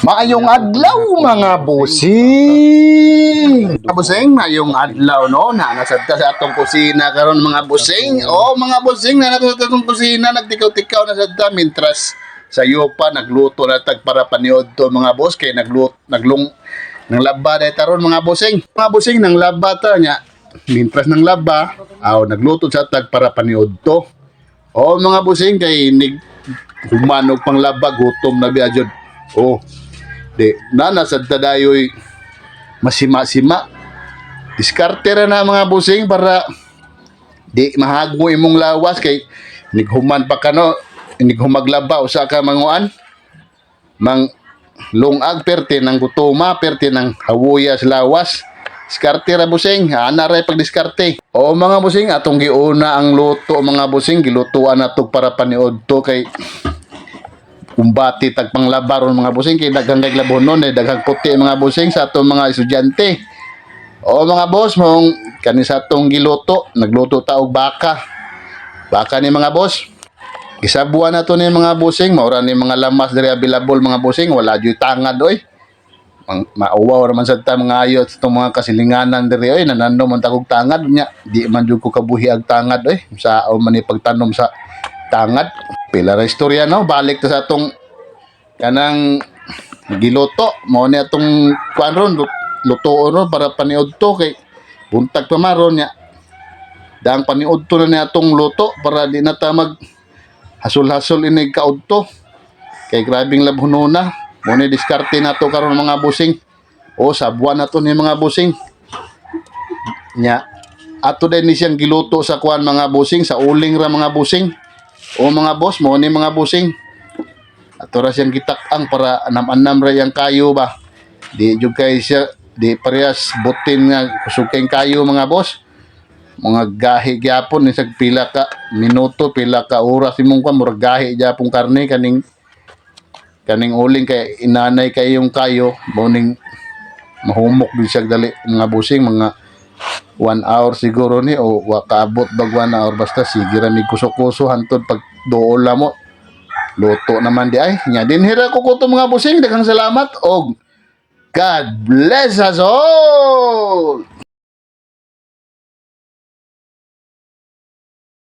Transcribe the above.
Maayong adlaw mga busing. Mga busing, maayong adlaw no. Nanasad ka sa atong kusina karon mga busing. Oh, mga busing na sa atong kusina nagtikaw-tikaw na sadta mintras sa yupa nagluto na tag para paniod to mga boss kay naglung nang laba day taron mga busing. Mga busing nang laba ta nya. Mintras nang laba, nagluto sa tag para paniod to. Oh, mga busing kay humanog pang laba gutom na biya jud. Oh, di nanasad ta dayoy masima-sima. Diskarte ra na mga busing para di mahagmo imong lawas kay nighuman pa kano nighumaglaba usa ka manguan mang lungag perti ng gutoma perti ng hawuyas lawas. Diskarte ra busing, ana ra pag diskarte. O mga busing atong giuna ang luto mga busing gilutuan nato para paniod to kay kumbati tag panglabaron mga busing kay daghang labon daghang puti mga busing sa atong mga estudyante. O mga boss mong kani sa atong giluto nagluto ta og baka ni mga boss. Gisabuan na to ni mga busing maura ni mga lamas diri available mga busing wala jud tangad oy. Mauwaw naman sa ta mga ayot sa mga kasilinganan diri oy nanando man ta kog tangad nya di man jud ko kabuhi ag tangad oy sa man ni pagtanom sa tangad. Pila ra istorya no balik ta sa atong kanang giluto mo ni atong kuan ron lutoon ron para paniud to kay buntag pa maron nya dang paniud to na ni atong luto para di na ta mag hasol-hasol ini kaudto kay grabing labhunona mo ni diskarte nato karon mga busing. O sabuan nato ni mga busing nya ato din ni siyang giluto sa kuan mga busing sa uling ra mga busing. O mga boss mo ni mga busing ato ra siyang gitak-ang para anam-anam ra yang kayo ba di jud kay siya di parehas butin nga kusukeng kayo mga boss mga gahi gyapon ni sag pila ka minuto pila ka oras imong kwan murag gahi gyapon karne kaning uling kay inanay kayong kayo boning mahumok din siya dali mga busing mga 1 hour siguro ni o wakaabot bag 1 hour basta sige ra mig kuso-kuso hantod pag duola mo luto naman di ay nya dinhira ko kuto mga busing daghang salamat og God bless us all.